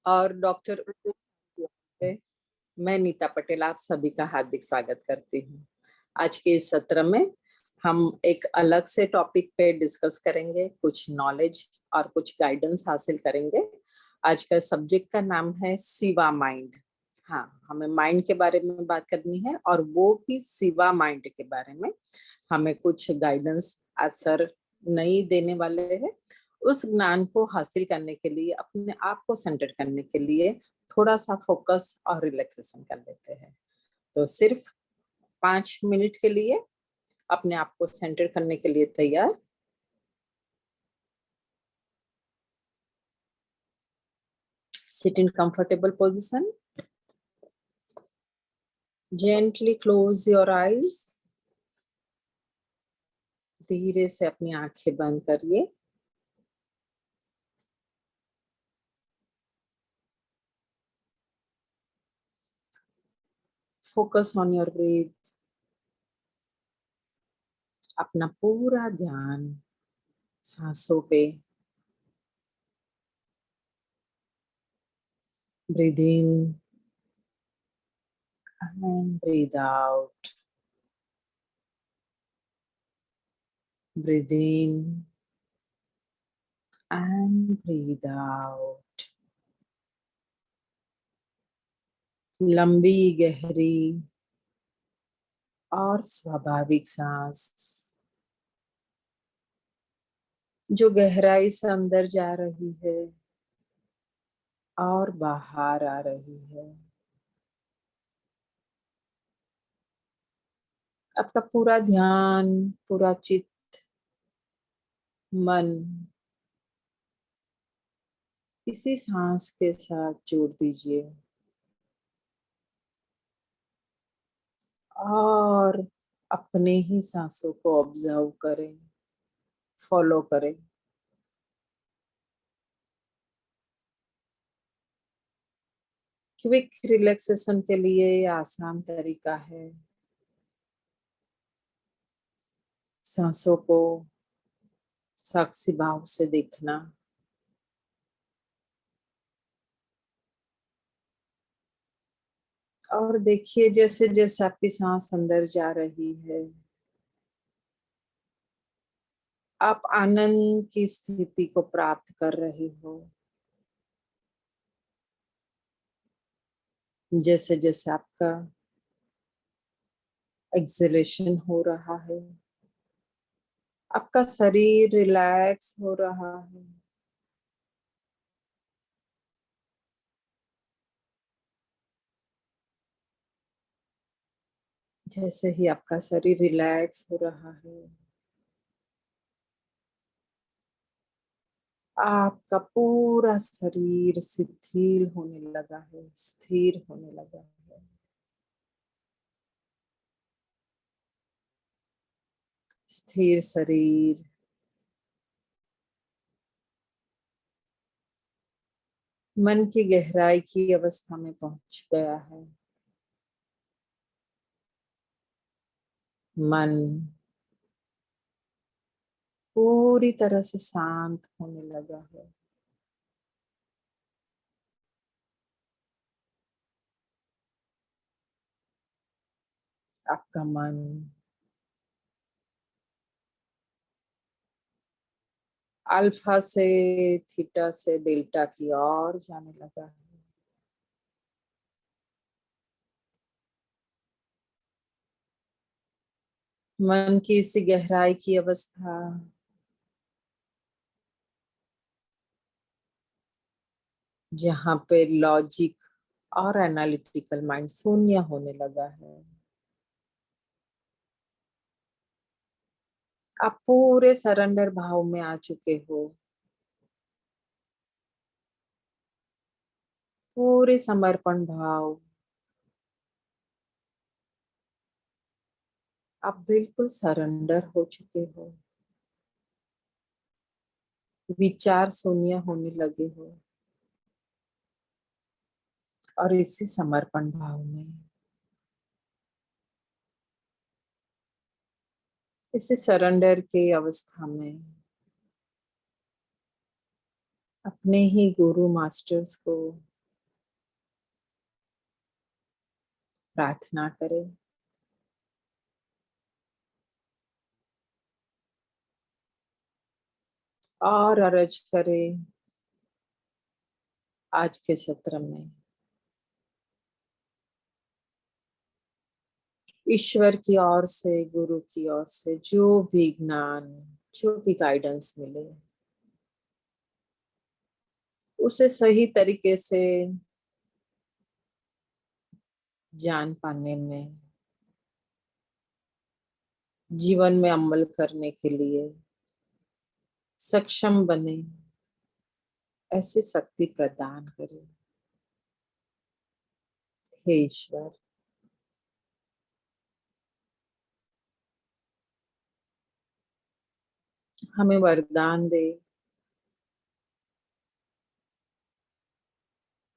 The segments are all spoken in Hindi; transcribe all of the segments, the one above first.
और डॉक्टर मैं नीता पटेल आप सभी का हार्दिक स्वागत करती हूँ। आज के इस सत्र में हम एक अलग से टॉपिक पे डिस्कस करेंगे, कुछ नॉलेज और कुछ गाइडेंस हासिल करेंगे। आज का सब्जेक्ट का नाम है सिवा माइंड। हाँ, हमें माइंड के बारे में बात करनी है और वो भी सिवा माइंड के बारे में। हमें कुछ गाइडेंस आज सर नहीं देने वाले हैं। उस ज्ञान को हासिल करने के लिए, अपने आप को सेंटर करने के लिए थोड़ा सा फोकस और रिलैक्सेशन कर लेते हैं। तो सिर्फ 5 मिनट के लिए अपने आप को सेंटर करने के लिए तैयार। Sit in comfortable position, gently close your eyes. धीरे से अपनी आंखें बंद करिए। Focus on your breathe. अपना पूरा ध्यान सांसों पे। Breathe in and breathe out. Breathe in and breathe out. लंबी गहरी और स्वाभाविक सांस जो गहराई से अंदर जा रही है और बाहर आ रही है। आपका पूरा ध्यान, पूरा चित्त, मन इसी सांस के साथ जोड़ दीजिए और अपने ही सांसों को ऑब्जर्व करें, फॉलो करें। क्विक रिलैक्सेशन के लिए आसान तरीका है, सांसों को साक्षी भाव से देखना। और देखिए जैसे जैसे आपकी सांस अंदर जा रही है, आप आनंद की स्थिति को प्राप्त कर रहे हो। जैसे जैसे आपका एक्सलेशन हो रहा है, आपका शरीर रिलैक्स हो रहा है। जैसे ही आपका शरीर रिलैक्स हो रहा है, आपका पूरा शरीर शिथिल होने लगा है, स्थिर होने लगा है। स्थिर शरीर मन की गहराई की अवस्था में पहुंच गया है। मन पूरी तरह से शांत होने लगा है। आपका मन अल्फा से थीटा से डेल्टा की ओर जाने लगा है। मन की इस गहराई की अवस्था जहाँ पे लॉजिक और एनालिटिकल माइंड शून्य होने लगा है। आप पूरे सरेंडर भाव में आ चुके हो। पूरे समर्पण भाव, आप बिल्कुल सरेंडर हो चुके हो। विचार शून्य होने लगे हो और इसी समर्पण भाव में, इसी सरेंडर के अवस्था में अपने ही गुरु मास्टर्स को प्रार्थना करें। और अर्ज करें आज के सत्र में ईश्वर की ओर से, गुरु की ओर से जो भी ज्ञान, जो भी गाइडेंस मिले, उसे सही तरीके से जान पाने में, जीवन में अमल करने के लिए सक्षम बने, ऐसी शक्ति प्रदान करें। हे ईश्वर, हमें वरदान दे,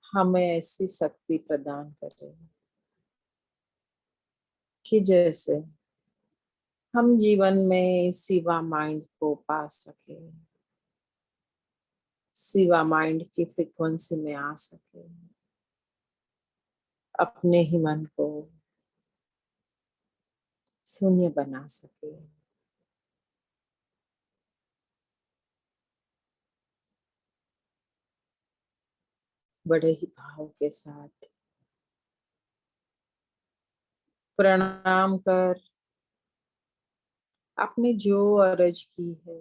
हमें ऐसी शक्ति प्रदान करें कि जैसे हम जीवन में शिवा माइंड को पा सके, शिवा माइंड की फ्रीक्वेंसी में आ सके, अपने ही मन को शून्य बना सके। बड़े ही भाव के साथ प्रणाम कर आपने जो अर्ज की है,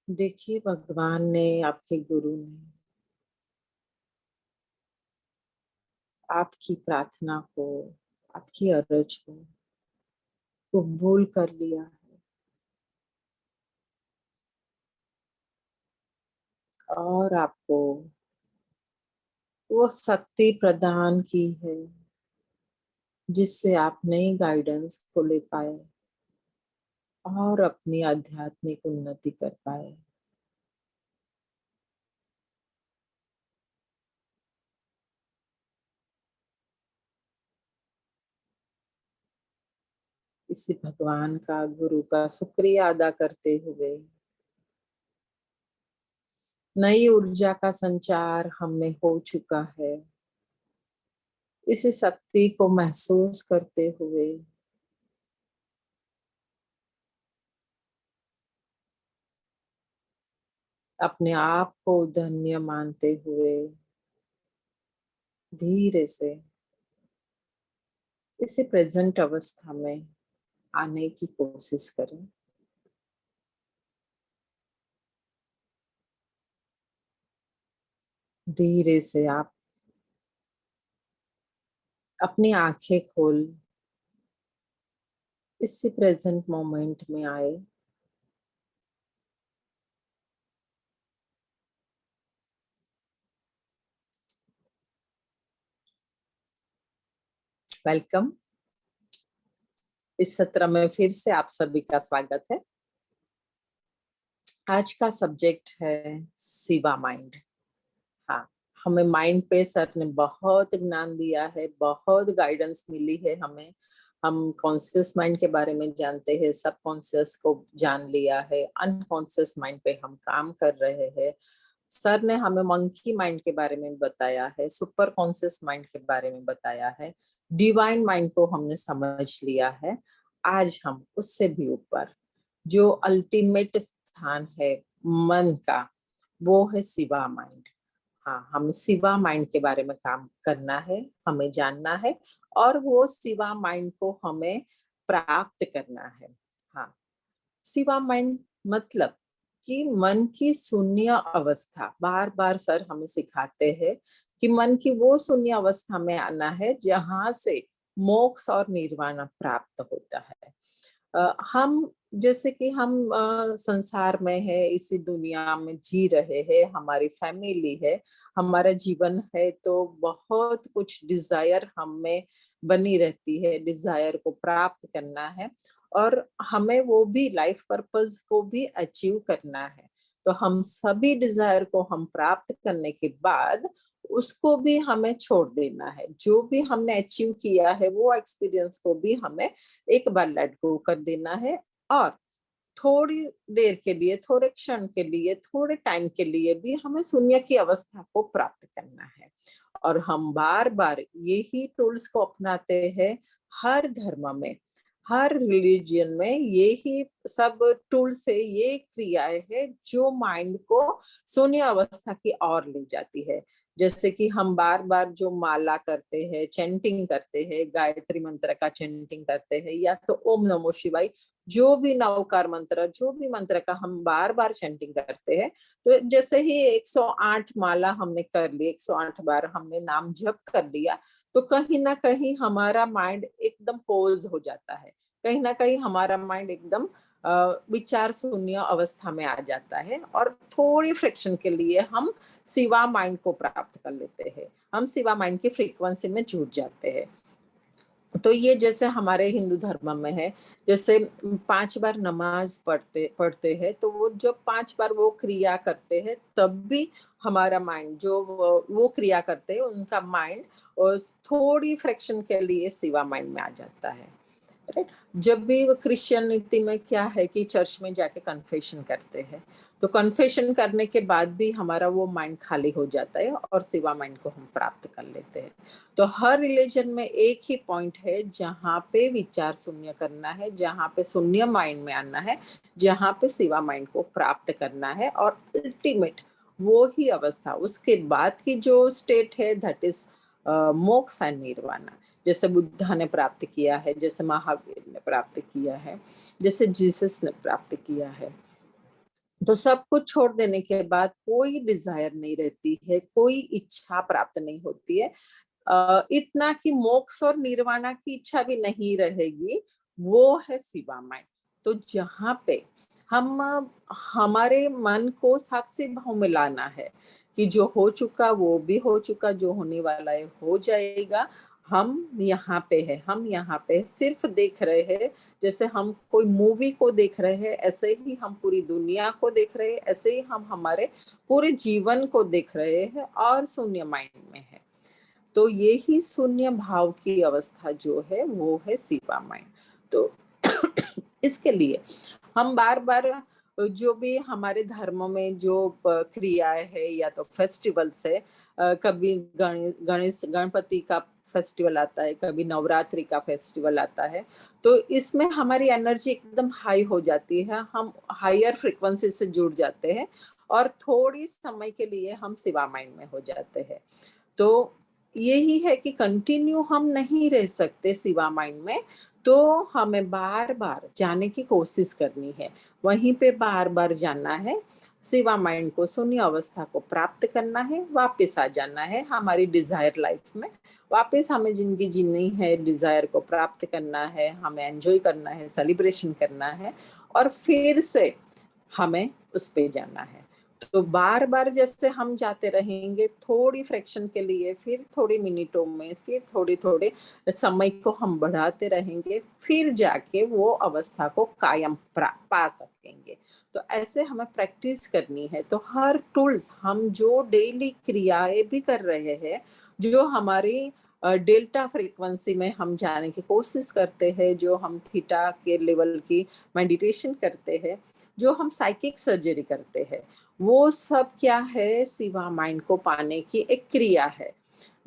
देखिए भगवान ने, आपके गुरु ने आपकी प्रार्थना को, आपकी अर्ज को कबूल कर लिया है और आपको वो शक्ति प्रदान की है जिससे आप नई गाइडेंस को ले पाए और अपनी आध्यात्मिक उन्नति कर पाए। इसी भगवान का, गुरु का शुक्रिया अदा करते हुए नई ऊर्जा का संचार हम में हो चुका है, इसी शक्ति को महसूस करते हुए अपने आप को धन्य मानते हुए धीरे से इसी प्रेजेंट अवस्था में आने की कोशिश करें। धीरे से आप अपनी आंखें खोल इसी प्रेजेंट मोमेंट में आए। वेलकम। इस सत्र में फिर से आप सभी का स्वागत है। आज का सब्जेक्ट है शिवा माइंड। हाँ, हमें माइंड पे सर ने बहुत ज्ञान दिया है, बहुत गाइडेंस मिली है हमें। हम कॉन्शियस माइंड के बारे में जानते हैं, सब कॉन्शियस को जान लिया है, अनकॉन्शियस माइंड पे हम काम कर रहे हैं। सर ने हमें मंकी माइंड के बारे में बताया है, सुपर कॉन्शियस माइंड के बारे में बताया है, डिवाइन माइंड को हमने समझ लिया है। आज हम उससे भी ऊपर जो अल्टीमेट स्थान है मन का, वो है शिवा माइंड। हाँ, हम शिवा माइंड के बारे में काम करना है, हमें जानना है और वो शिवा माइंड को हमें प्राप्त करना है। हाँ, शिवा माइंड मतलब कि मन की शून्य अवस्था। बार बार सर हमें सिखाते हैं कि मन की वो शून्य अवस्था में आना है जहां से मोक्ष और निर्वाण प्राप्त होता है। हम जैसे कि हम संसार में है, इसी दुनिया में जी रहे हैं, हमारी फैमिली है, हमारा जीवन है, तो बहुत कुछ डिजायर हम में बनी रहती है, डिजायर को प्राप्त करना है और हमें वो भी लाइफ पर्पस को भी अचीव करना है। तो हम सभी डिजायर को हम प्राप्त करने के बाद उसको भी हमें छोड़ देना है। जो भी हमने अचीव किया है वो एक्सपीरियंस को भी हमें एक बार लेट गो कर देना है और थोड़ी देर के लिए, थोड़े क्षण के लिए, थोड़े टाइम के लिए भी हमें शून्य की अवस्था को प्राप्त करना है। और हम बार बार यही टूल्स को अपनाते हैं हर धर्म में, हर रिलीजन में। यही सब टूल्स है, ये क्रियाएं है जो माइंड को शून्य अवस्था की ओर ले जाती है। जैसे कि हम बार बार जो माला करते हैं, चैंटिंग करते हैं, गायत्री मंत्र का चैंटिंग करते हैं, या तो ओम नमो शिवाय, जो भी नवकार मंत्र, जो भी मंत्र का हम बार बार चैंटिंग करते हैं, तो जैसे ही 108 माला हमने कर ली, 108 बार हमने नाम जप कर लिया, तो कहीं ना कहीं हमारा माइंड एकदम पोज हो जाता है, कहीं ना कहीं हमारा माइंड एकदम विचार शून्य अवस्था में आ जाता है, और थोड़ी फ्रिक्शन के लिए हम शिवा माइंड को प्राप्त कर लेते हैं, हम शिवा माइंड की फ्रीक्वेंसी में जुड़ जाते हैं। तो ये जैसे हमारे हिंदू धर्म में है, जैसे 5 बार नमाज पढ़ते पढ़ते हैं, तो वो जब 5 बार वो क्रिया करते हैं, तब भी हमारा माइंड जो वो क्रिया करते हैं, उनका माइंड थोड़ी फ्रैक्शन के लिए शिवा माइंड में आ जाता है। राइट। जब भी वो क्रिश्चियनिटी में क्या है कि चर्च में जाके कन्फेशन करते हैं, तो कन्फेशन करने के बाद भी हमारा वो माइंड खाली हो जाता है और शिवा माइंड को हम प्राप्त कर लेते हैं। तो हर रिलीजन में एक ही पॉइंट है जहाँ पे विचार शून्य करना है, जहाँ पे शून्य माइंड में आना है, जहाँ पे शिवा माइंड को प्राप्त करना है, और अल्टीमेट वो ही अवस्था, उसके बाद की जो स्टेट है, दैट इज मोक्ष एंड निर्वाणा। जैसे बुद्धा ने प्राप्त किया है, जैसे महावीर ने प्राप्त किया है, जैसे जीसस ने प्राप्त किया है। तो सब कुछ छोड़ देने के बाद कोई डिजायर नहीं रहती है, कोई इच्छा प्राप्त नहीं होती है, इतना कि मोक्ष और निर्वाणा की इच्छा भी नहीं रहेगी, वो है शिवा माइंड। तो जहाँ पे हम हमारे मन को साक्षी भाव में लाना है कि जो हो चुका वो भी हो चुका, जो होने वाला है हो जाएगा, हम यहाँ पे है, हम यहाँ पे सिर्फ देख रहे हैं, जैसे हम कोई मूवी को देख रहे हैं, ऐसे ही हम पूरी दुनिया को देख रहे हैं, ऐसे ही हम हमारे पूरे जीवन को देख रहे हैं, और शून्य माइंड में है। तो यही शून्य भाव की अवस्था जो है वो है शिवा माइंड। तो इसके लिए हम बार बार जो भी हमारे धर्म में जो क्रियाएं है, या तो फेस्टिवल्स है, कभी गणेश गणपति का फेस्टिवल आता है, कभी नवरात्रि का फेस्टिवल आता है, तो इसमें हमारी एनर्जी एकदम हाई हो जाती है, हम हायर फ्रिक्वेंसी से जुड़ जाते हैं, और थोड़ी समय के लिए हम शिवा माइंड में हो जाते हैं। तो यही है कि कंटिन्यू हम नहीं रह सकते शिवा माइंड में, तो हमें बार बार जाने की कोशिश करनी है, वहीं पे बार बार जाना है, शिवा माइंड को शून्य अवस्था को प्राप्त करना है, वापस आ जाना है हमारी डिजायर लाइफ में, वापस हमें जिंदगी जीनी है, डिजायर को प्राप्त करना है, हमें एंजॉय करना है, सेलिब्रेशन करना है, और फिर से हमें उस पे जाना है। तो बार बार जैसे हम जाते रहेंगे, थोड़ी फ्रैक्शन के लिए, फिर थोड़ी मिनटों में, फिर थोड़ी थोड़े समय को हम बढ़ाते रहेंगे, फिर जाके वो अवस्था को कायम पा सकेंगे। तो ऐसे हमें प्रैक्टिस करनी है। तो हर टूल्स, हम जो डेली क्रियाएं भी कर रहे हैं, जो हमारी डेल्टा फ्रीक्वेंसी में हम जाने की कोशिश करते हैं, जो हम थीटा के लेवल की मेडिटेशन करते हैं, जो हम साइकिक सर्जरी करते हैं, वो सब क्या है, शिवा माइंड को पाने की एक क्रिया है,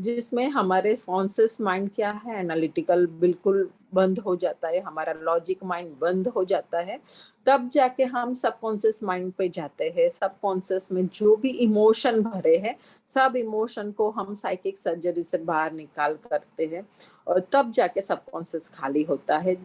जिसमें हमारे कॉन्शियस माइंड क्या है, एनालिटिकल बिल्कुल बंद हो जाता है, हमारा लॉजिक माइंड बंद हो जाता है, तब जाके हम सबकॉन्शियस माइंड पे जाते हैं। सबकॉन्शियस में जो भी इमोशन भरे हैं, सब इमोशन को हम साइकिक सर्जरी से बाहर निकाल करते हैं, और तब जाके सबकॉन्शियस खाली होता है।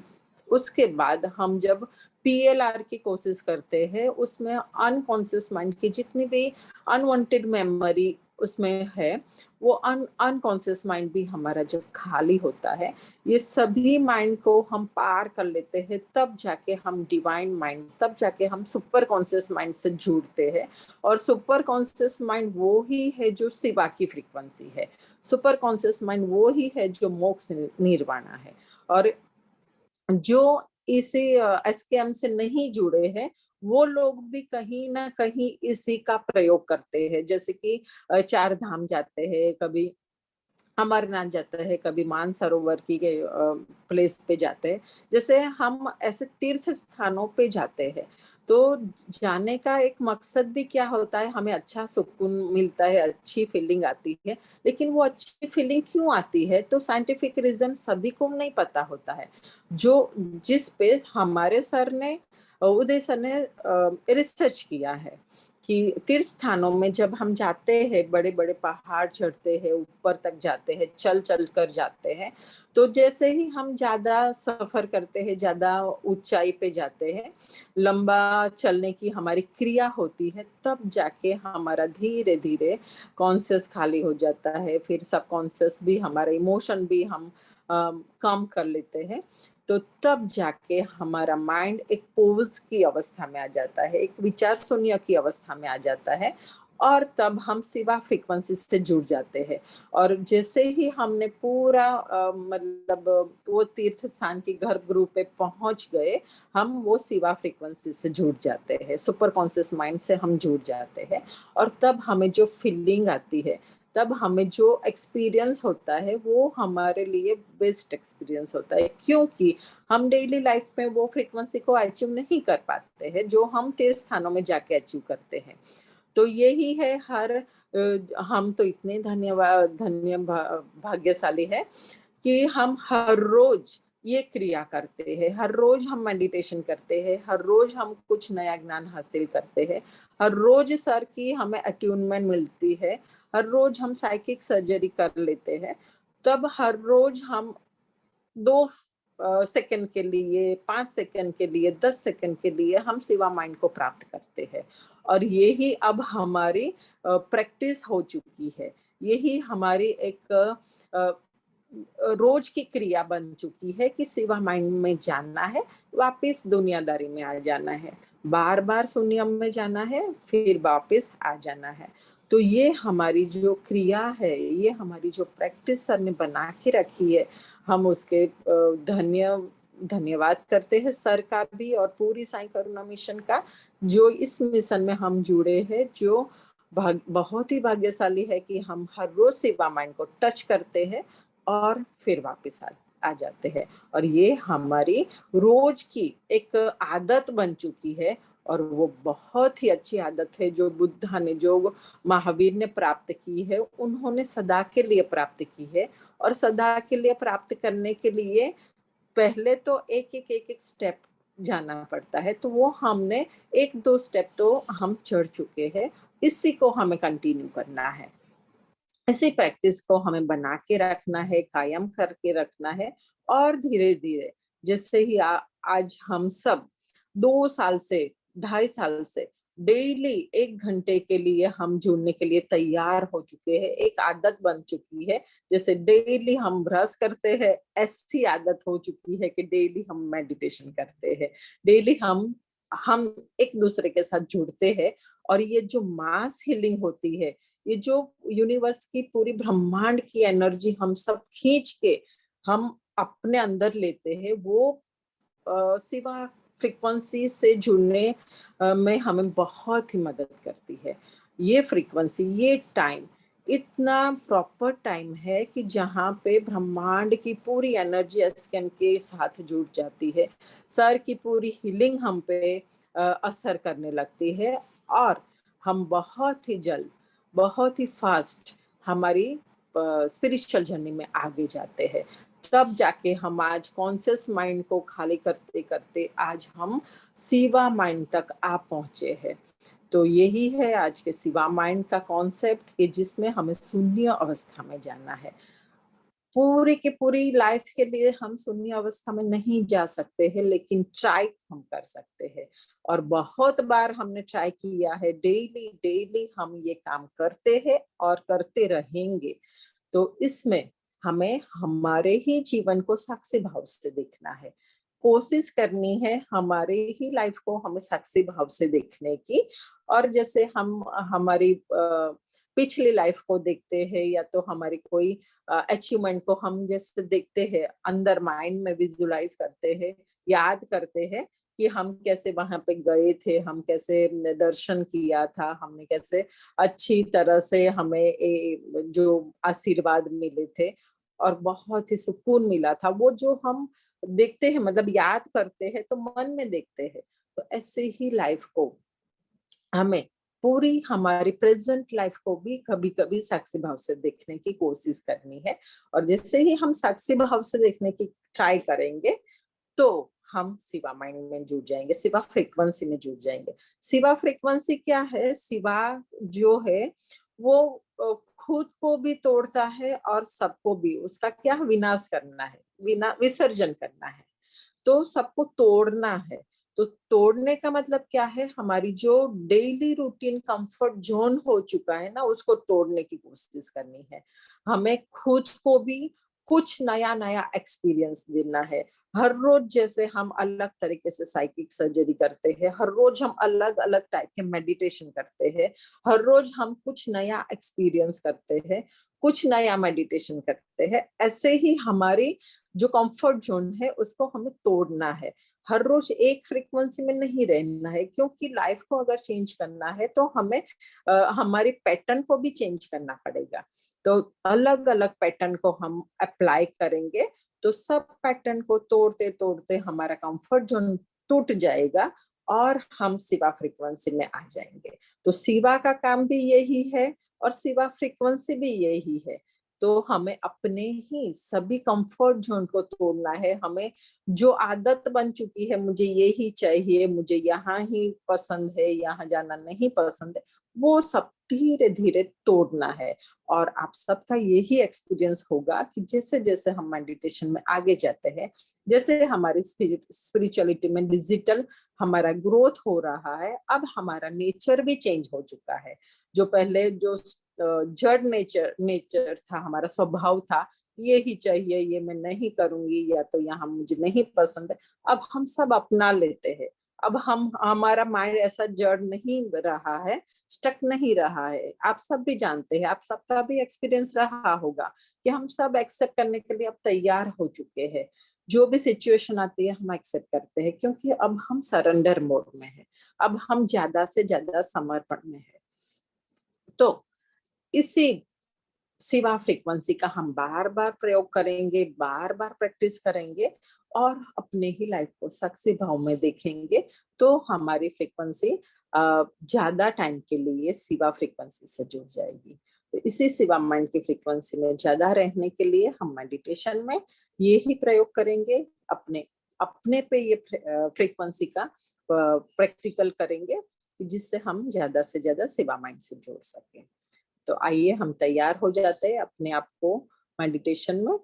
उसके बाद हम जब पीएलआर की कोशिश करते हैं, उसमें अनकॉन्शियस माइंड की जितनी भी अनवांटेड मेमोरी उसमें है, वो अनकॉन्शियस माइंड भी हमारा जब खाली होता है, ये सभी माइंड को हम पार कर लेते हैं, तब जाके हम डिवाइन माइंड, तब जाके हम सुपर कॉन्शियस माइंड से जुड़ते हैं। और सुपर कॉन्शियस माइंड वो ही है जो शिवा की फ्रीक्वेंसी है, सुपर कॉन्शियस माइंड वो ही है जो मोक्ष निर्वाणा है। और जो इसी एसकेएम से नहीं जुड़े हैं, वो लोग भी कहीं ना कहीं इसी का प्रयोग करते हैं, जैसे कि 4 धाम जाते हैं, कभी अमरनाथ जाते हैं, कभी मानसरोवर की प्लेस पे जाते हैं। जैसे हम ऐसे तीर्थ स्थानों पे जाते हैं, तो जाने का एक मकसद भी क्या होता है, हमें अच्छा सुकून मिलता है, अच्छी फीलिंग आती है। लेकिन वो अच्छी फीलिंग क्यों आती है, तो साइंटिफिक रीजन सभी को नहीं पता होता है। जो जिस पे हमारे सर ने, उदय सर ने रिसर्च किया है कि तीर्थ स्थानों में जब हम जाते हैं, बड़े बड़े पहाड़ चढ़ते हैं, ऊपर तक जाते हैं, चल चल कर जाते हैं, तो जैसे ही हम ज्यादा सफर करते हैं, ज्यादा ऊंचाई पे जाते हैं, लंबा चलने की हमारी क्रिया होती है, तब जाके हमारा धीरे धीरे कॉन्शियस खाली हो जाता है। फिर सब कॉन्शियस भी, हमारा इमोशन भी हम कम कर लेते हैं। तो तब जाके हमारा माइंड एक पोज की अवस्था में आ जाता है, एक विचार शून्य की अवस्था में आ जाता है, और तब हम शिवा फ्रीक्वेंसी से जुड़ जाते हैं। और जैसे ही हमने पूरा मतलब वो तीर्थ स्थान की गर्भगृह पे पहुंच गए, हम वो शिवा फ्रीक्वेंसी से जुड़ जाते हैं, सुपर कॉन्शियस माइंड से हम जुड़ जाते हैं। और तब हमें जो फीलिंग आती है, तब हमें जो एक्सपीरियंस होता है, वो हमारे लिए बेस्ट एक्सपीरियंस होता है, क्योंकि हम डेली लाइफ में वो फ्रीक्वेंसी को अचीव नहीं कर पाते हैं जो हम तीर्थ स्थानों में जाके अचीव करते हैं। तो यही है, हम तो इतने भाग्यशाली है कि हम हर रोज ये क्रिया करते हैं, हर रोज हम मेडिटेशन करते हैं, हर रोज हम कुछ नया ज्ञान हासिल करते हैं, हर रोज सर की हमें अट्यूनमेंट मिलती है, हर रोज हम साइकिक सर्जरी कर लेते हैं। तब हर रोज हम 2 सेकंड के लिए, 5 सेकंड के लिए, 10 सेकंड के लिए हम शिवा माइंड को प्राप्त करते हैं। और यही अब हमारी प्रैक्टिस हो चुकी है। यही हमारी एक रोज की क्रिया बन चुकी है कि शिवा माइंड में जानना है, वापस दुनियादारी में आ जाना है, बार बार शून्य में जाना है, फिर वापस आ जाना है। तो ये हमारी जो क्रिया है, ये हमारी जो प्रैक्टिस सर ने बना के रखी है, हम उसके धन्यवाद करते हैं सर का भी, और पूरी साई करुणा मिशन का, जो इस मिशन में हम जुड़े हैं, जो बहुत ही भाग्यशाली है कि हम हर रोज शिवा माइंड को टच करते हैं और फिर वापस आ जाते हैं। और ये हमारी रोज की एक आदत बन चुकी है, और वो बहुत ही अच्छी आदत है जो बुद्धा ने, जो महावीर ने प्राप्त की है, उन्होंने सदा के लिए प्राप्त की है। और सदा के लिए प्राप्त करने के लिए पहले तो एक स्टेप जाना पड़ता है, तो वो हमने 1-2 स्टेप तो हम चढ़ चुके हैं। इसी को हमें कंटिन्यू करना है, इसी प्रैक्टिस को हमें बना के रखना है, कायम करके रखना है। और धीरे धीरे, जैसे ही आज हम सब 2 साल से, 2.5 साल से डेली 1 घंटे के लिए हम जुड़ने के लिए तैयार हो चुके हैं, एक आदत बन चुकी है। जैसे डेली हम ब्रश करते हैं, ऐसी आदत हो चुकी है कि डेली हम मेडिटेशन करते हैं, डेली हम एक दूसरे के साथ जुड़ते हैं। और ये जो मास हीलिंग होती है, ये जो यूनिवर्स की पूरी ब्रह्मांड की एनर्जी हम सब खींच के हम अपने अंदर लेते हैं, वो सिवा फ्रीक्वेंसी से जुड़ने में हमें बहुत ही मदद करती है। ये फ्रीक्वेंसी, ये टाइम इतना प्रॉपर टाइम है कि जहाँ पे ब्रह्मांड की पूरी एनर्जी एसकेन के साथ जुड़ जाती है, सर की पूरी हीलिंग हम पे असर करने लगती है, और हम बहुत ही जल्द, बहुत ही फास्ट हमारी स्पिरिचुअल जर्नी में आगे जाते हैं। तब जाके हम आज कॉन्शियस माइंड को खाली करते करते आज हम शिवा माइंड तक आ पहुंचे हैं। तो यही है आज के शिवा माइंड का कॉन्सेप्ट, कि जिसमें हमें शून्य अवस्था में जाना है। पूरी की पूरी लाइफ के लिए हम शून्य अवस्था में नहीं जा सकते हैं, लेकिन ट्राई हम कर सकते हैं। और बहुत बार हमने ट्राई किया है, डेली डेली हम ये काम करते हैं और करते रहेंगे। तो इसमें हमें हमारे ही जीवन को साक्षी भाव से देखना है, कोशिश करनी है हमारे ही लाइफ को हमें साक्षी भाव से देखने की। और जैसे हम हमारी पिछली लाइफ को देखते हैं, या तो हमारी कोई अचीवमेंट को हम जैसे देखते हैं, अंदर माइंड में विजुलाइज करते हैं, याद करते हैं, कि हम कैसे वहां पे गए थे, हम कैसे दर्शन किया था, हमने कैसे अच्छी तरह से हमें जो आशीर्वाद मिले थे और बहुत ही सुकून मिला था। वो जो हम देखते हैं, मतलब याद करते हैं तो मन में देखते हैं। तो ऐसे ही लाइफ को हमें, पूरी हमारी प्रेजेंट लाइफ को भी कभी कभी साक्षी भाव से देखने की कोशिश करनी है। और जैसे ही हम साक्षी भाव से देखने की ट्राई करेंगे तो हम शिवा माइंड में जुड़ जाएंगे, शिवा फ्रीक्वेंसी में जुड़ जाएंगे। शिवा फ्रीक्वेंसी क्या है? शिवा जो है वो खुद को भी तोड़ता है और सबको भी, उसका क्या विनाश करना है, विसर्जन करना है। तो सबको तोड़ना है। तो तोड़ने का मतलब क्या है? हमारी जो डेली रूटीन कंफर्ट जोन हो चुका है ना, उसको तोड़ने की कोशिश करनी है। हमें खुद को भी कुछ नया नया एक्सपीरियंस देना है। हर रोज जैसे हम अलग तरीके से साइकिक सर्जरी करते हैं, हर रोज हम अलग अलग टाइप के मेडिटेशन करते हैं, हर रोज हम कुछ नया एक्सपीरियंस करते हैं, कुछ नया मेडिटेशन करते हैं, ऐसे ही हमारी जो कंफर्ट जोन है उसको हमें तोड़ना है। हर रोज एक फ्रीक्वेंसी में नहीं रहना है, क्योंकि लाइफ को अगर चेंज करना है तो हमें हमारी पैटर्न को भी चेंज करना पड़ेगा। तो अलग अलग पैटर्न को हम अप्लाई करेंगे तो सब पैटर्न को तोड़ते तोड़ते हमारा कंफर्ट जोन टूट जाएगा और हम शिवा फ्रीक्वेंसी में आ जाएंगे। तो शिवा का काम भी यही है और शिवा फ्रीक्वेंसी भी यही है। तो हमें अपने ही सभी कंफर्ट जोन को तोड़ना है। हमें जो आदत बन चुकी है, मुझे ये ही चाहिए, मुझे यहाँ ही पसंद है, यहाँ जाना नहीं पसंद है, वो सब धीरे धीरे तोड़ना है। और आप सबका यही एक्सपीरियंस होगा कि जैसे जैसे हम मेडिटेशन में आगे जाते हैं, जैसे हमारी स्पिरिचुअलिटी में डिजिटल हमारा ग्रोथ हो रहा है, अब हमारा नेचर भी चेंज हो चुका है। जो पहले जो जड़ नेचर था, हमारा स्वभाव था, ये ही चाहिए, ये मैं नहीं करूंगी, या तो यहाँ मुझे नहीं पसंद है, अब हम सब अपना लेते हैं। अब हम, हमारा माइंड ऐसा जड़ नहीं रहा है, स्टक नहीं रहा है। आप सब भी जानते हैं, आप सबका भी एक्सपीरियंस रहा होगा कि हम सब एक्सेप्ट करने के लिए अब तैयार हो चुके हैं। जो भी सिचुएशन आती है हम एक्सेप्ट करते हैं, क्योंकि अब हम सरेंडर मोड में है, अब हम ज्यादा से ज्यादा समर्पण में है। तो इसी शिवा फ्रीक्वेंसी का हम बार बार प्रयोग करेंगे, बार बार प्रैक्टिस करेंगे और अपने ही लाइफ को साक्षी भाव में देखेंगे तो हमारी फ्रीक्वेंसी ज्यादा टाइम के लिए शिवा फ्रीक्वेंसी से जुड़ जाएगी। तो इसी शिवा माइंड की फ्रीक्वेंसी में ज्यादा रहने के लिए हम मेडिटेशन में ये ही प्रयोग करेंगे, अपने अपने पे ये फ्रीक्वेंसी का प्रैक्टिकल करेंगे, जिससे हम ज्यादा से ज्यादा शिवा माइंड से जुड़ सकें। तो आइए हम तैयार हो जाते हैं अपने आप को मेडिटेशन में।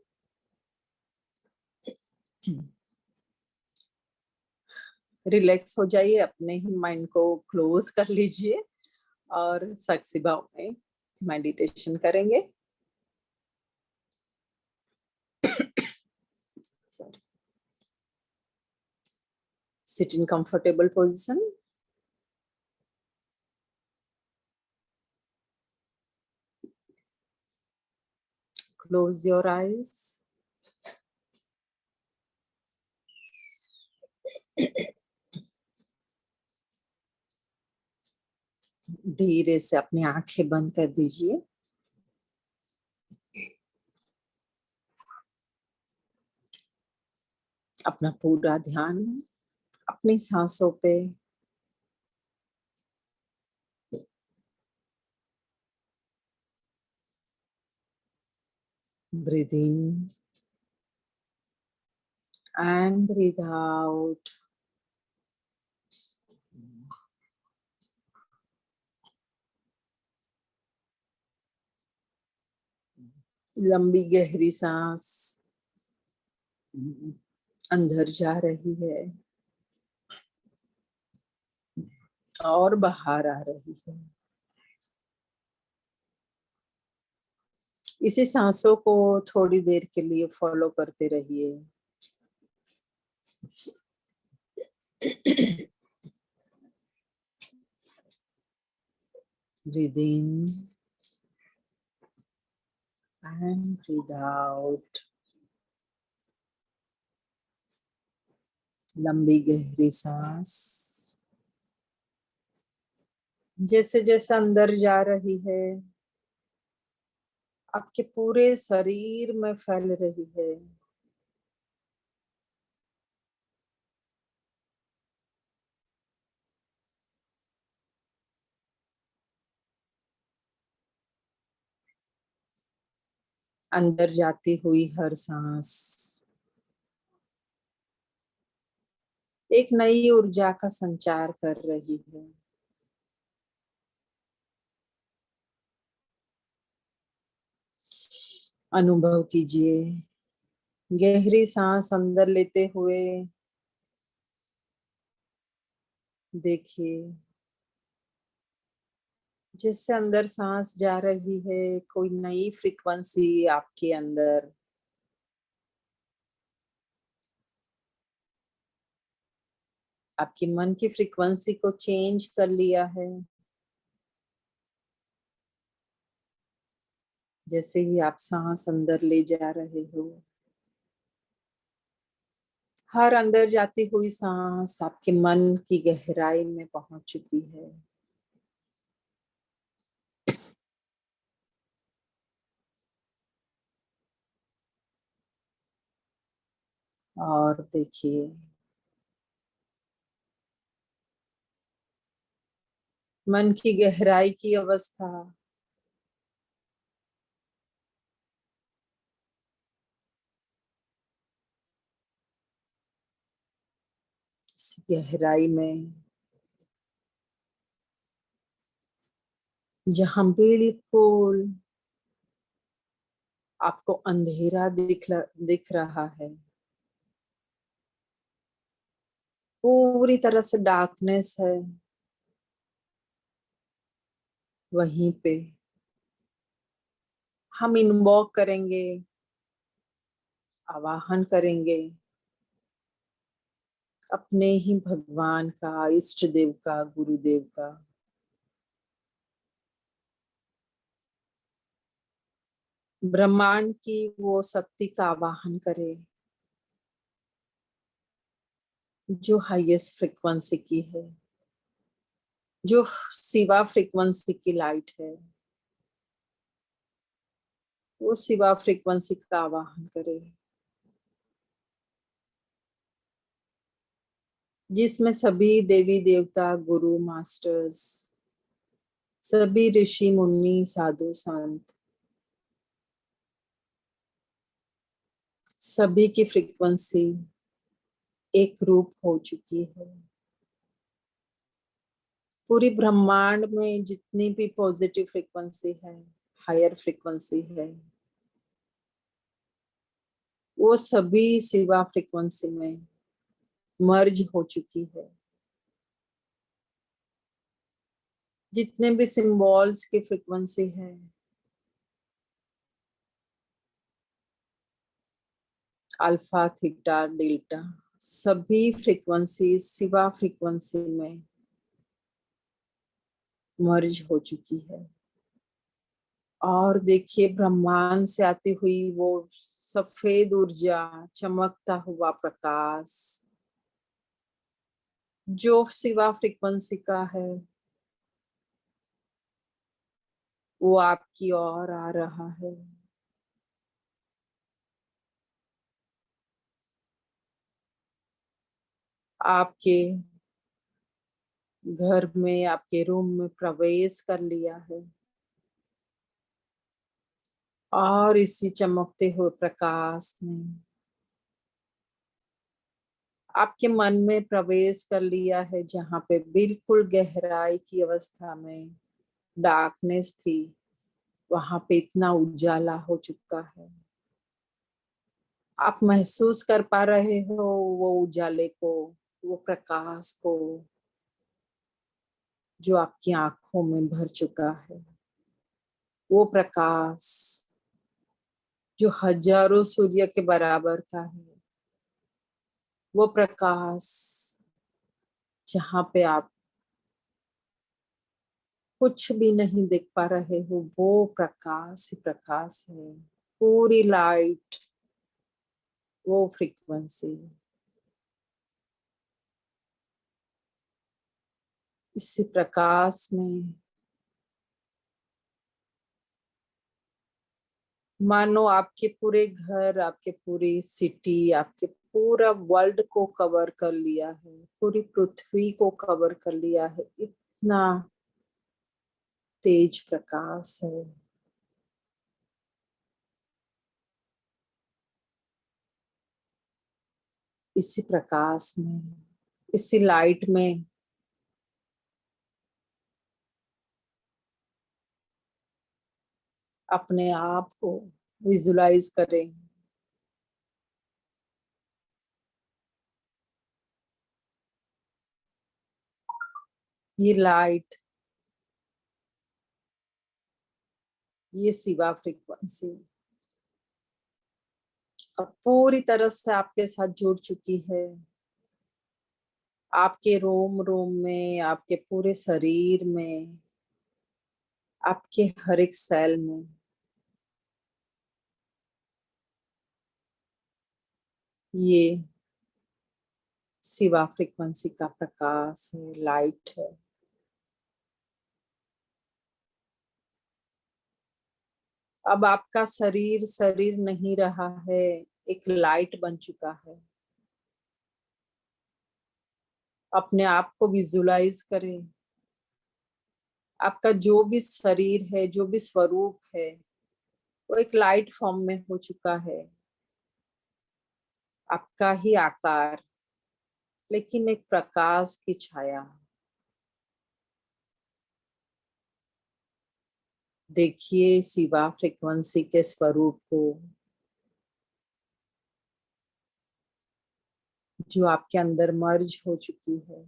रिलैक्स हो जाइए, अपने ही माइंड को क्लोज कर लीजिए और साक्षी भाव में मेडिटेशन करेंगे। Sorry. Sit in comfortable position. Close your eyes. धीरे से अपनी आंखें बंद कर दीजिए। अपना पूरा ध्यान अपनी सांसों पे, breathe in and breathe out. लंबी गहरी सांस अंदर जा रही है और बाहर आ रही है। इसी सांसों को थोड़ी देर के लिए फॉलो करते रहिए। Breathe in and breathe out. लंबी गहरी सांस जैसे जैसे अंदर जा रही है आपके पूरे शरीर में फैल रही है। अंदर जाती हुई हर सांस एक नई ऊर्जा का संचार कर रही है। अनुभव कीजिए, गहरी सांस अंदर लेते हुए देखिए जिससे अंदर सांस जा रही है कोई नई फ्रीक्वेंसी आपके अंदर आपके मन की फ्रीक्वेंसी को चेंज कर लिया है। जैसे ही आप सांस अंदर ले जा रहे हो हर अंदर जाती हुई सांस आपके मन की गहराई में पहुंच चुकी है। और देखिए मन की गहराई की अवस्था इस गहराई में जहां बिल्कुल आपको अंधेरा दिख रहा है, पूरी तरह से डार्कनेस है, वहीं पे हम इन्वॉक करेंगे, आवाहन करेंगे अपने ही भगवान का, इष्ट देव का, गुरुदेव का। ब्रह्मांड की वो शक्ति का आवाहन करें जो हाईएस्ट फ्रीक्वेंसी की है, जो शिवा फ्रीक्वेंसी की लाइट है। वो शिवा फ्रीक्वेंसी का आवाहन करे जिसमें सभी देवी देवता, गुरु, मास्टर्स, सभी ऋषि मुनि, साधु संत, सभी की फ्रीक्वेंसी एक रूप हो चुकी है। पूरी ब्रह्मांड में जितनी भी पॉजिटिव फ्रीक्वेंसी है, हायर फ्रीक्वेंसी है, वो सभी शिवा फ्रीक्वेंसी में मर्ज हो चुकी है। जितने भी सिंबल्स की फ्रीक्वेंसी है, अल्फा, थीटा, डेल्टा, सभी फ्रीक्वेंसी शिवा फ्रीक्वेंसी में मर्ज हो चुकी है। और देखिए ब्रह्मांड से आती हुई वो सफेद ऊर्जा, चमकता हुआ प्रकाश जो शिवा फ्रीक्वेंसी का है, वो आपकी ओर आ रहा है। आपके घर में, आपके रूम में प्रवेश कर लिया है और इसी चमकते हुए प्रकाश ने आपके मन में प्रवेश कर लिया है। जहां पे बिल्कुल गहराई की अवस्था में डार्कनेस थी, वहां पे इतना उजाला हो चुका है। आप महसूस कर पा रहे हो वो उजाले को, वो प्रकाश को जो आपकी आंखों में भर चुका है। वो प्रकाश जो हजारों सूर्य के बराबर का है। वो प्रकाश जहां पे आप कुछ भी नहीं देख पा रहे हो, वो प्रकाश ही प्रकाश है। पूरी लाइट, वो फ्रीक्वेंसी इसी प्रकाश में मानो आपके पूरे घर, आपके पूरी सिटी, आपके पूरा वर्ल्ड को कवर कर लिया है, पूरी पृथ्वी को कवर कर लिया है। इतना तेज प्रकाश है। इसी प्रकाश में, इसी लाइट में अपने आप को विजुलाइज करें। ये लाइट, ये शिवा फ्रीक्वेंसी अब पूरी तरह से आपके साथ जुड़ चुकी है। आपके रोम रोम में, आपके पूरे शरीर में, आपके हर एक सेल में। ये शिवा फ्रीक्वेंसी का प्रकाश है, लाइट है। अब आपका शरीर शरीर नहीं रहा है, एक लाइट बन चुका है। अपने आप को विजुलाइज करें। आपका जो भी शरीर है, जो भी स्वरूप है, वो एक लाइट फॉर्म में हो चुका है। आपका ही आकार, लेकिन एक प्रकाश की छाया। देखिए शिवा फ्रीक्वेंसी के स्वरूप को, जो आपके अंदर मर्ज हो चुकी है।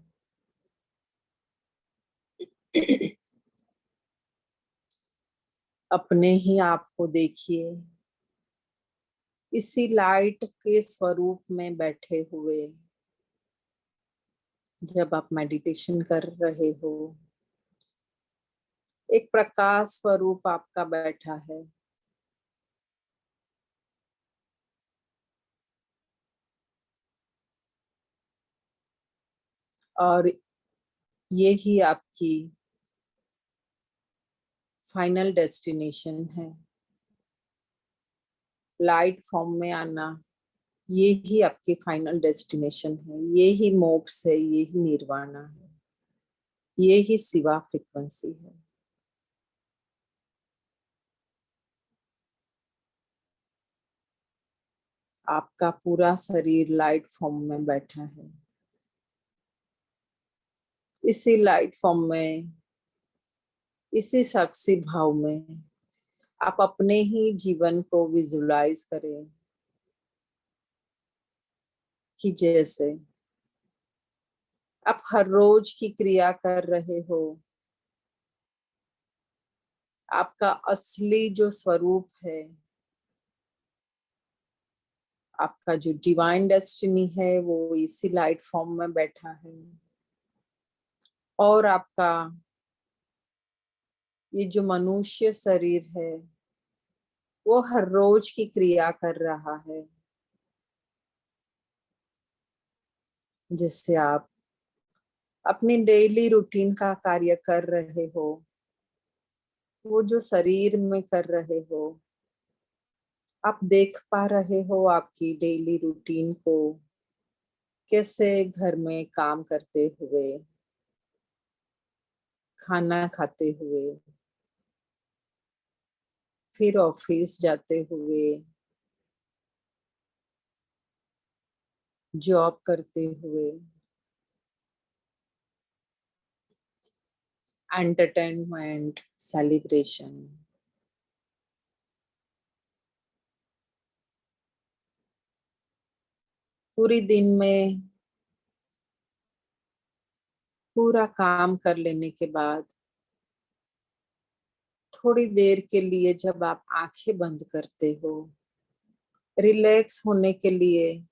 अपने ही आप को देखिए, इसी लाइट के स्वरूप में बैठे हुए। जब आप मेडिटेशन कर रहे हो, एक प्रकाश स्वरूप आपका बैठा है। और ये ही आपकी फाइनल डेस्टिनेशन है। लाइट फॉर्म में आना, ये ही आपकी फाइनल डेस्टिनेशन है। ये ही मोक्ष है, ये ही निर्वाणा है, ये ही शिवा फ्रीक्वेंसी है। आपका पूरा शरीर लाइट फॉर्म में बैठा है। इसी लाइट फॉर्म में, इसी साक्षी भाव में आप अपने ही जीवन को विजुलाइज करें कि जैसे आप हर रोज की क्रिया कर रहे हो। आपका असली जो स्वरूप है, आपका जो डिवाइन डेस्टिनी है, वो इसी लाइट फॉर्म में बैठा है। और आपका ये जो मनुष्य शरीर है, वो हर रोज की क्रिया कर रहा है, जिससे आप अपनी डेली रूटीन का कार्य कर रहे हो। वो जो शरीर में कर रहे हो, आप देख पा रहे हो आपकी डेली रूटीन को, कैसे घर में काम करते हुए, खाना खाते हुए, फिर ऑफिस जाते हुए, जॉब करते हुए, एंटरटेनमेंट, सेलिब्रेशन, पूरी दिन में पूरा काम कर लेने के बाद थोड़ी देर के लिए जब आप आंखें बंद करते हो, रिलैक्स होने के लिए,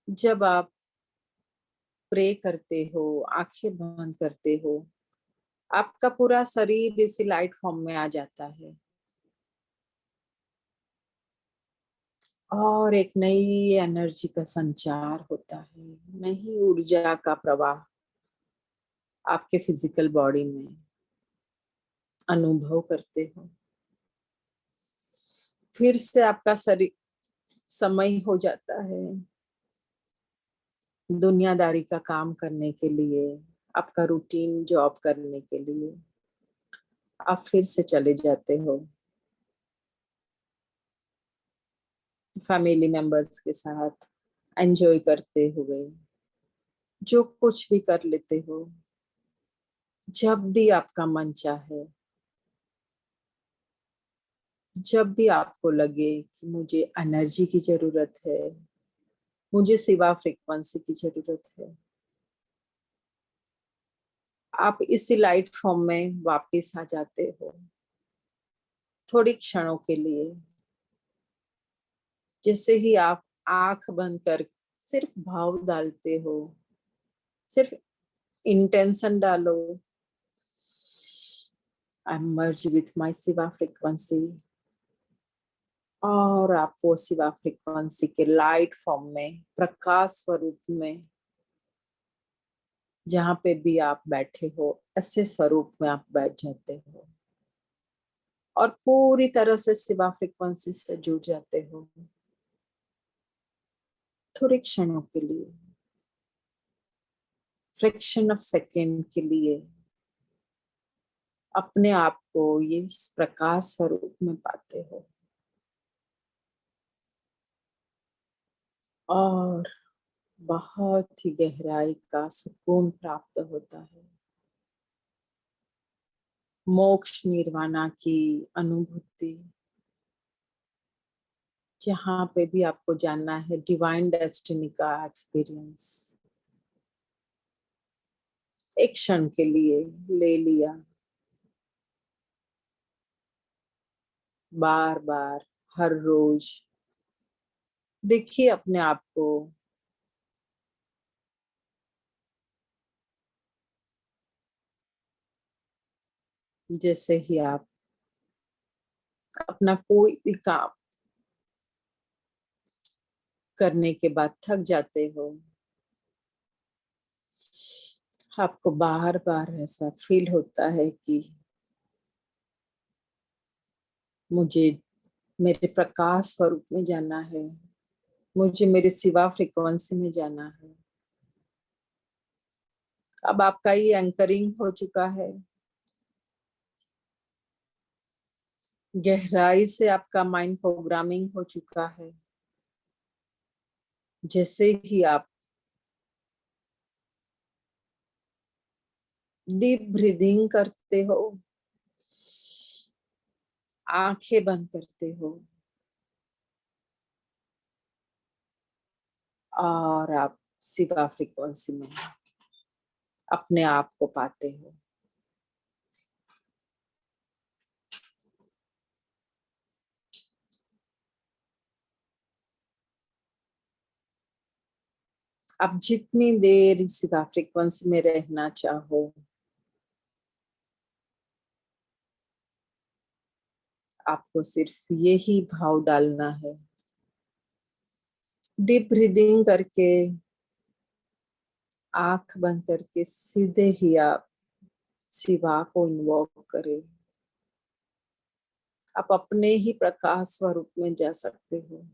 जब आप प्रे करते हो, आंखें बंद करते हो, आपका पूरा शरीर इसी लाइट फॉर्म में आ जाता है। और एक नई एनर्जी का संचार होता है, नई ऊर्जा का प्रवाह आपके फिजिकल बॉडी में अनुभव करते हो। फिर से आपका शरीर समय हो जाता है दुनियादारी का काम करने के लिए, आपका रूटीन जॉब करने के लिए। आप फिर से चले जाते हो फैमिली मेंबर्स के साथ एंजॉय करते हुए, जो कुछ भी कर लेते हो। जब भी आपका मन चाहे, जब भी आपको लगे कि मुझे एनर्जी की जरूरत है, मुझे सिवा फ्रीक्वेंसी की जरूरत है, आप इसी लाइट फॉर्म में वापस आ जाते हो थोड़ी क्षणों के लिए। जैसे ही आप आंख बंद कर सिर्फ भाव डालते हो, सिर्फ इंटेंशन डालो, I merge with my Shiva frequency, और आप वो शिवा फ्रीक्वेंसी के लाइट फॉर्म में, प्रकाश स्वरूप में, जहां पे भी आप बैठे हो ऐसे स्वरूप में आप बैठ जाते हो और पूरी तरह से शिवा फ्रीक्वेंसी से जुड़ जाते हो थोड़े क्षणों के लिए, फ्रैक्शन ऑफ सेकेंड के लिए अपने आप को ये प्रकाश स्वरूप में पाते हो और बहुत ही गहराई का सुकून प्राप्त होता है। मोक्ष निर्वाणा की अनुभूति, जहां पे भी आपको जानना है, डिवाइन डेस्टिनी का एक्सपीरियंस एक क्षण के लिए ले लिया। बार बार हर रोज देखिए अपने आप को जैसे ही आप अपना कोई भी काम करने के बाद थक जाते हो, आपको बार बार ऐसा फील होता है कि मुझे मेरे प्रकाश स्वरूप में जाना है, मुझे मेरे शिवा फ्रीक्वेंसी में जाना है। अब आपका ये एंकरिंग हो चुका है, गहराई से आपका माइंड प्रोग्रामिंग हो चुका है। जैसे ही आप डीप ब्रीदिंग करते हो, आंखें बंद करते हो और आप शिवा फ्रीक्वेंसी में अपने आप को पाते हो। आप जितनी देर शिवा फ्रीक्वेंसी में रहना चाहो, आपको सिर्फ यही भाव डालना है। डीप ब्रीदिंग करके, आंख बंद करके सीधे ही आप शिवा को इन्वोक करें। आप अपने ही प्रकाश स्वरूप में जा सकते हो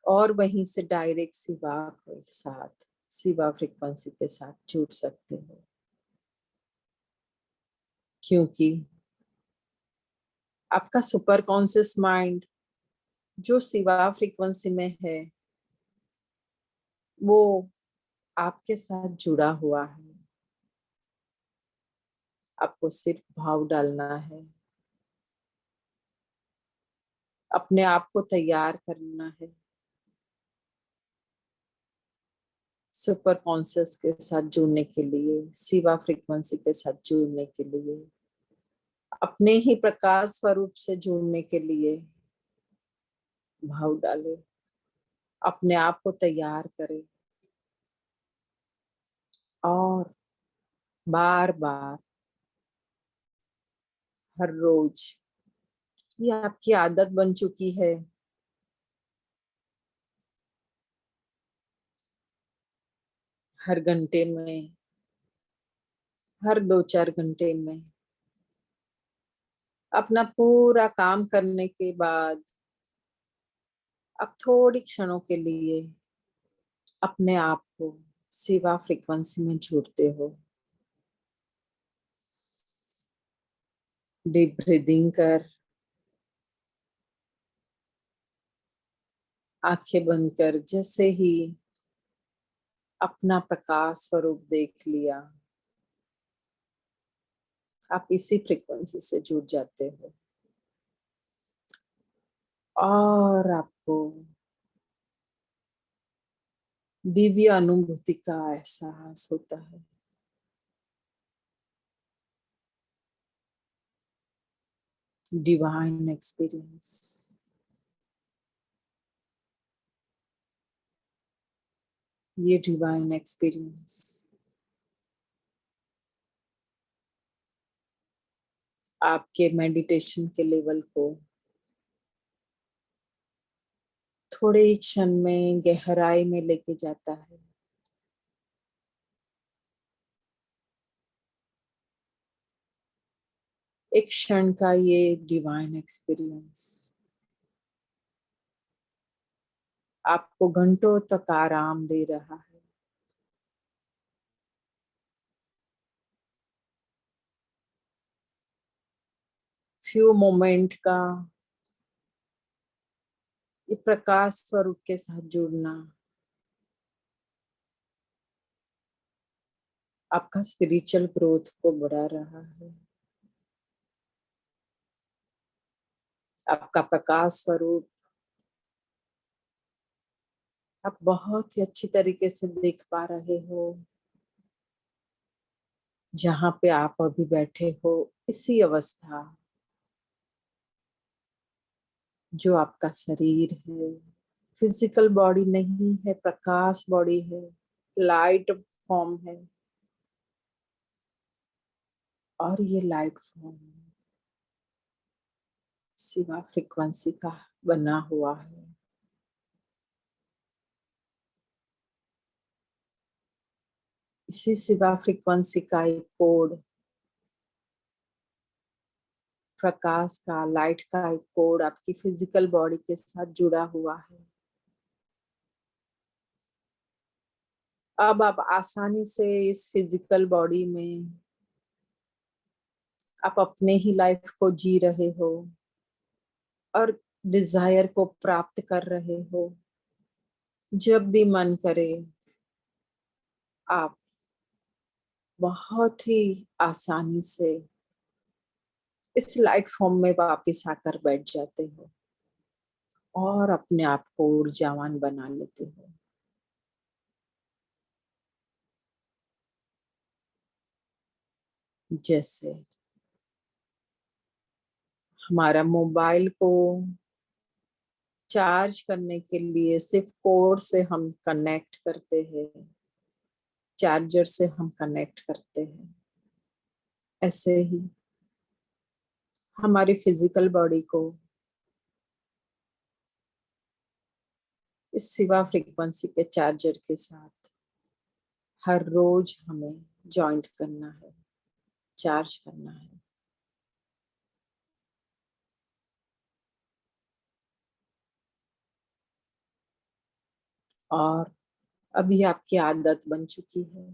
और वहीं से डायरेक्ट शिवा के साथ, शिवा फ्रीक्वेंसी के साथ जुड़ सकते हो, क्योंकि आपका सुपर कॉन्शियस माइंड जो शिवा फ्रीक्वेंसी में है, वो आपके साथ जुड़ा हुआ है। आपको सिर्फ भाव डालना है, अपने आप को तैयार करना है सुपर कॉन्शियस के साथ जुड़ने के लिए, शिवा फ्रीक्वेंसी के साथ जुड़ने के लिए, अपने ही प्रकाश स्वरूप से जुड़ने के लिए भाव डाले, अपने आप को तैयार करें और बार बार हर रोज, ये आपकी आदत बन चुकी है, हर घंटे में, हर 2-4 घंटे में अपना पूरा काम करने के बाद आप थोड़ी क्षणों के लिए अपने आप को शिवा फ्रीक्वेंसी में जोड़ते हो। डीप ब्रीदिंग कर, आंखें बंद कर, जैसे ही अपना प्रकाश स्वरूप देख लिया, आप इसी फ्रीक्वेंसी से जुड़ जाते हो और आपको दिव्य अनुभूति का एहसास होता है। डिवाइन एक्सपीरियंस, ये डिवाइन एक्सपीरियंस आपके मेडिटेशन के लेवल को थोड़े ही क्षण में गहराई में लेके जाता है। एक क्षण का ये डिवाइन एक्सपीरियंस आपको घंटों तक आराम दे रहा है। फ्यू मोमेंट का ये प्रकाश स्वरूप के साथ जुड़ना आपका स्पिरिचुअल ग्रोथ को बढ़ा रहा है। आपका प्रकाश स्वरूप आप बहुत ही अच्छी तरीके से देख पा रहे हो। जहां पे आप अभी बैठे हो, इसी अवस्था, जो आपका शरीर है, फिजिकल बॉडी नहीं है, प्रकाश बॉडी है, लाइट फॉर्म है, और ये लाइट फॉर्म शिवा फ्रीक्वेंसी का बना हुआ है। इसी शिवा फ्रीक्वेंसी का एक कोड, प्रकाश का, लाइट का एक कोड आपकी फिजिकल बॉडी के साथ जुड़ा हुआ है। अब आप आसानी से इस फिजिकल बॉडी में आप अपने ही लाइफ को जी रहे हो और डिजायर को प्राप्त कर रहे हो। जब भी मन करे आप बहुत ही आसानी से इस लाइट फॉर्म में वापिस आकर बैठ जाते हो और अपने आप को ऊर्जावान बना लेते हो। जैसे हमारा मोबाइल को चार्ज करने के लिए सिर्फ कोड से हम कनेक्ट करते हैं, चार्जर से हम कनेक्ट करते हैं, ऐसे ही हमारी फिजिकल बॉडी को इस शिवा फ्रीक्वेंसी के चार्जर के साथ हर रोज हमें जॉइंट करना है, चार्ज करना है। और अभी आपकी आदत बन चुकी है।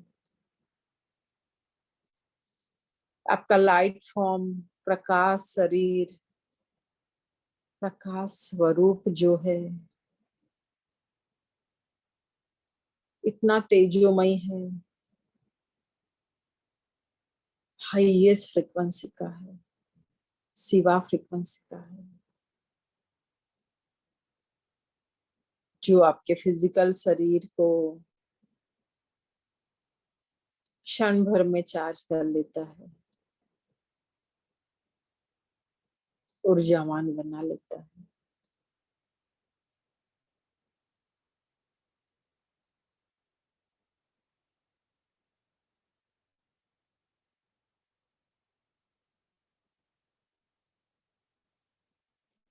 आपका लाइट फॉर्म, प्रकाश शरीर, प्रकाश स्वरूप जो है इतना तेजोमय है, हाईएस्ट फ्रीक्वेंसी का है, शिवा फ्रीक्वेंसी का है, जो आपके फिजिकल शरीर को क्षण भर में चार्ज कर लेता है, ऊर्जावान बना लेता है।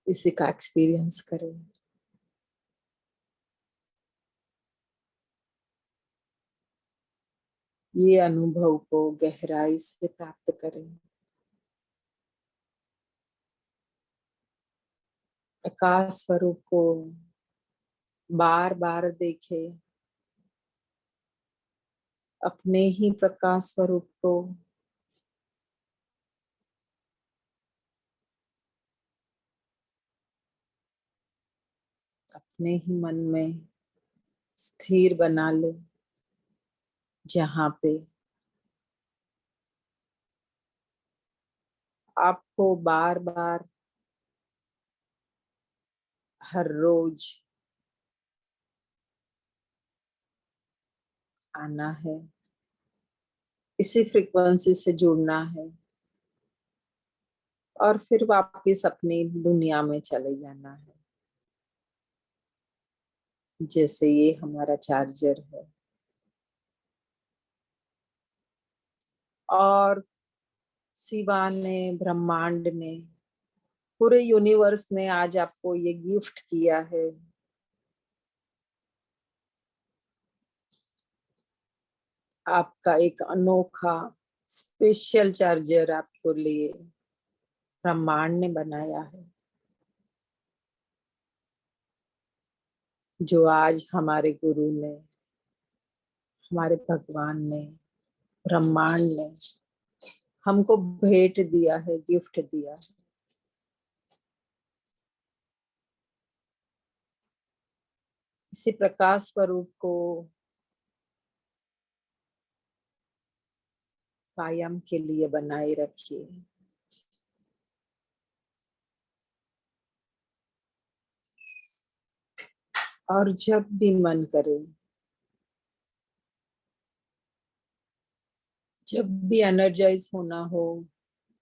इसी का एक्सपीरियंस करें। ये अनुभव को गहराई से प्राप्त करें। प्रकाश स्वरूप को बार बार देखें, अपने ही प्रकाश स्वरूप को अपने ही मन में स्थिर बना ले, जहाँ पे आपको बार बार हर रोज आना है, इसी फ्रीक्वेंसी से जुड़ना है और फिर वापस अपनी दुनिया में चले जाना है। जैसे ये हमारा चार्जर है और शिवा ने, ब्रह्मांड ने, पूरे यूनिवर्स ने आज आपको ये गिफ्ट किया है। आपका एक अनोखा स्पेशल चार्जर आपको लिए ब्रह्मांड ने बनाया है, जो आज हमारे गुरु ने, हमारे भगवान ने, ब्रह्मांड ने हमको भेंट दिया है, गिफ्ट दिया है। इसी प्रकाश स्वरूप को कायम के लिए बनाए रखिए। और जब भी मन करे, जब भी एनर्जाइज होना हो,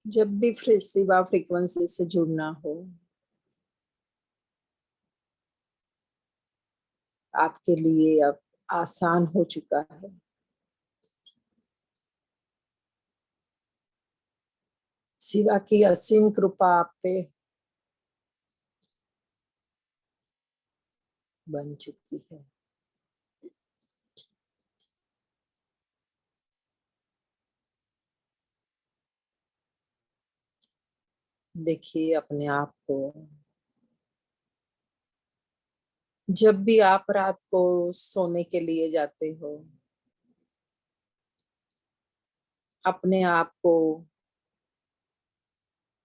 जब भी शिवा फ्रीक्वेंसी से जुड़ना हो, आपके लिए अब आसान हो चुका है। शिवा की असीम कृपा आप पे बन चुकी है। देखिए अपने आप को, जब भी आप रात को सोने के लिए जाते हो, अपने आप को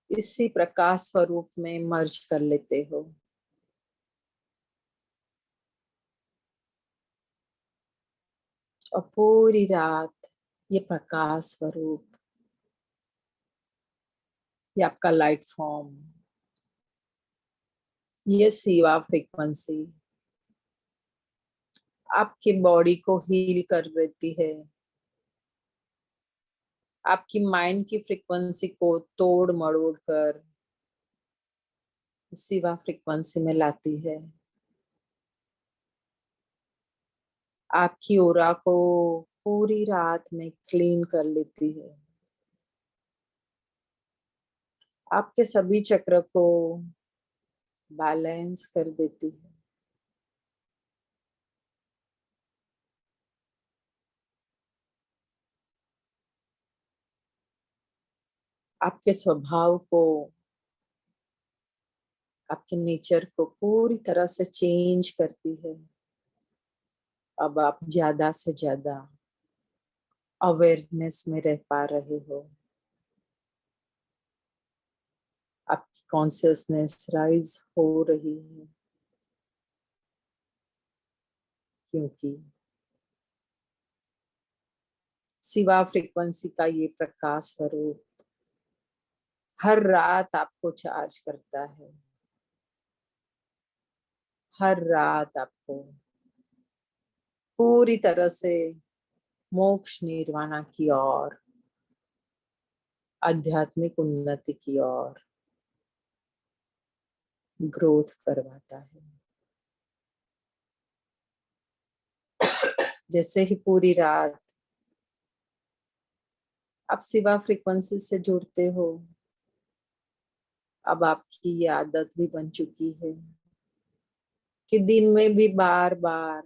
इसी प्रकाश स्वरूप में मर्ज कर लेते हो। और पूरी रात ये प्रकाश स्वरूप, ये आपका लाइट फॉर्म, ये शिवा फ्रीक्वेंसी आपकी बॉडी को हील कर देती है, आपकी माइंड की फ्रीक्वेंसी को तोड़ मरोड़ कर शिवा फ्रीक्वेंसी में लाती है। आपकी ऑरा को पूरी रात में क्लीन कर लेती है, आपके सभी चक्र को बैलेंस कर देती है। आपके स्वभाव को, आपके नेचर को पूरी तरह से चेंज करती है। अब आप ज्यादा से ज्यादा अवेयरनेस में रह पा रहे हो। आपकी कॉन्शियसनेस राइज हो रही है, क्योंकि शिवा फ्रीक्वेंसी का ये प्रकाश स्वरूप हर रात आपको चार्ज करता है। हर रात आपको पूरी तरह से मोक्ष निर्वाणा की ओर, आध्यात्मिक उन्नति की ओर ग्रोथ करवाता है। जैसे ही पूरी रात आप शिवा फ्रीक्वेंसी से जुड़ते हो, अब आपकी ये आदत भी बन चुकी है कि दिन में भी बार बार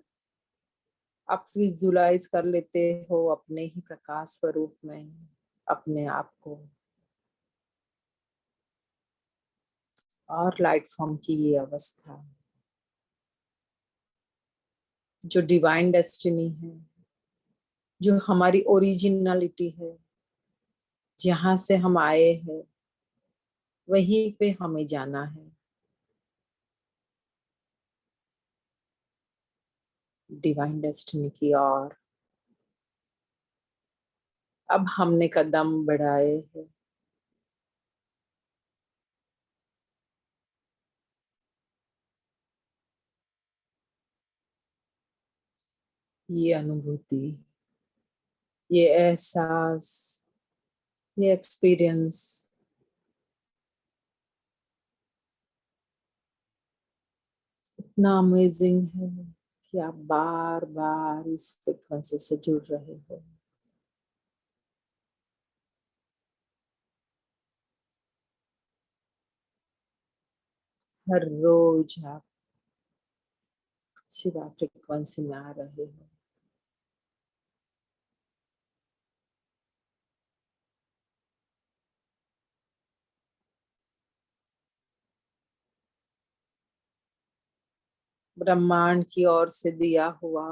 आप विजुलाइज कर लेते हो अपने ही प्रकाश स्वरूप में अपने आप को, और लाइट फॉर्म की ये अवस्था जो डिवाइन डेस्टिनी है, जो हमारी ओरिजिनलिटी है, जहां से हम आए हैं वहीं पे हमें जाना है। डिवाइन डेस्टिनी की ओर अब हमने कदम बढ़ाए हैं। ये अनुभूति, ये एहसास, ये एक्सपीरियंस इतना अमेजिंग है कि आप बार बार इस फ्रिक्वेंसी से जुड़ रहे हो। हर रोज आप शिवा फ्रिक्वेंसी में आ रहे हो। ब्रह्मांड की ओर से दिया हुआ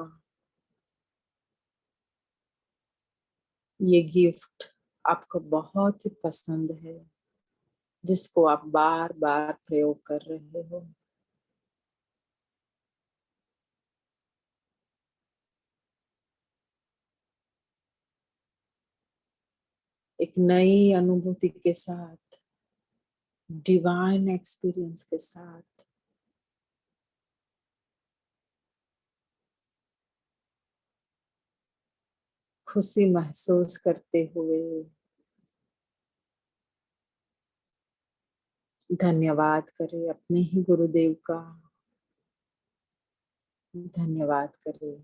ये गिफ्ट आपको बहुत ही पसंद है, जिसको आप बार बार प्रयोग कर रहे हो। एक नई अनुभूति के साथ, डिवाइन एक्सपीरियंस के साथ खुशी महसूस करते हुए धन्यवाद करें अपने ही गुरुदेव का, धन्यवाद करें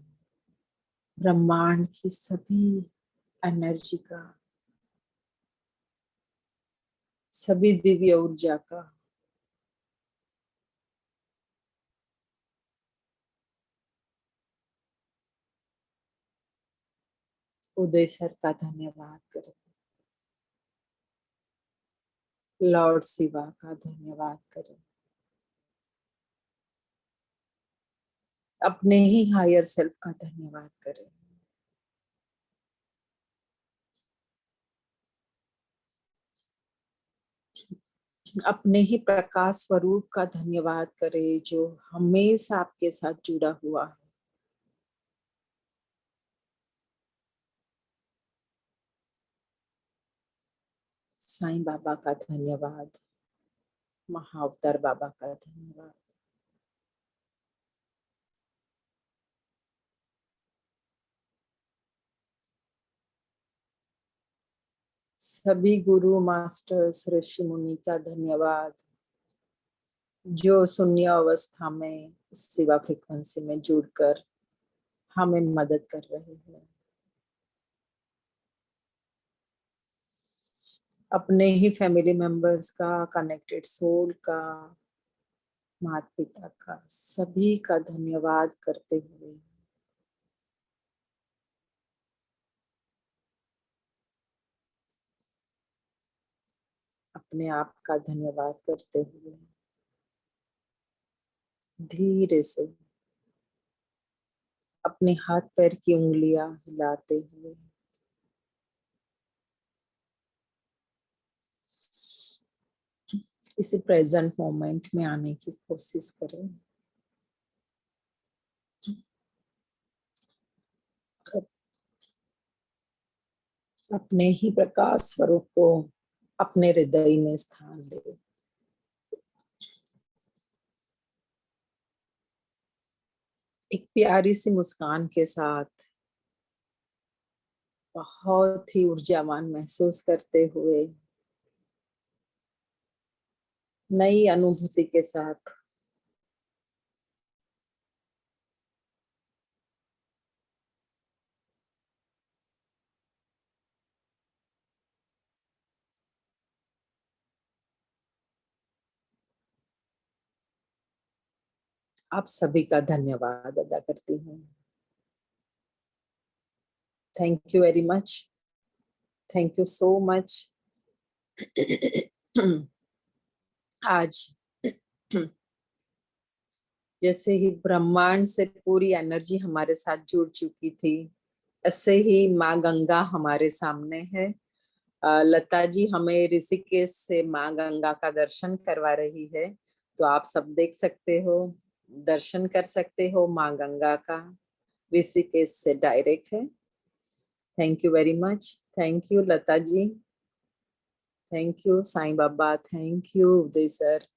ब्रह्मांड की सभी एनर्जी का, सभी दिव्य ऊर्जा का। उदय सर का धन्यवाद करें, लॉर्ड शिवा का धन्यवाद करें, अपने ही हायर सेल्फ का धन्यवाद करें। अपने ही प्रकाश स्वरूप का धन्यवाद करें जो हमेशा आपके साथ जुड़ा हुआ है। साईं बाबा का धन्यवाद, महाअवतार बाबा का धन्यवाद, सभी गुरु मास्टर्स ऋषि मुनि का धन्यवाद जो शून्य अवस्था में शिवा फ्रीक्वेंसी में जुड़कर हमें मदद कर रहे हैं। अपने ही फैमिली मेंबर्स का, कनेक्टेड सोल का, माता पिता का, सभी का धन्यवाद करते हुए अपने आप का धन्यवाद करते हुए धीरे से अपने हाथ पैर की उंगलियां हिलाते हुए इसी प्रेजेंट मोमेंट में आने की कोशिश करें। अपने ही प्रकाश स्वरूप को अपने हृदय में स्थान दे। एक प्यारी सी मुस्कान के साथ बहुत ही ऊर्जावान महसूस करते हुए नई अनुभूति के साथ आप सभी का धन्यवाद अदा करती हूँ। Thank you very much, thank you so much. आज जैसे ही ब्रह्मांड से पूरी एनर्जी हमारे साथ जुड़ चुकी थी, ऐसे ही माँ गंगा हमारे सामने है। लता जी हमें ऋषिकेश से माँ गंगा का दर्शन करवा रही है, तो आप सब देख सकते हो, दर्शन कर सकते हो माँ गंगा का। ऋषिकेश से डायरेक्ट है। Thank you very much, thank you Lata ji, thank you Sai Baba, thank you Uday sir.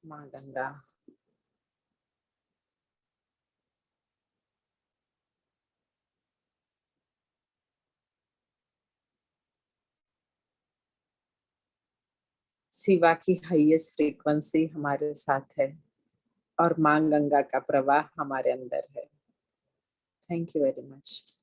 माँ गंगा, शिवा की हाईएस्ट फ्रीक्वेंसी हमारे साथ है और माँ गंगा का प्रवाह हमारे अंदर है। Thank you very much.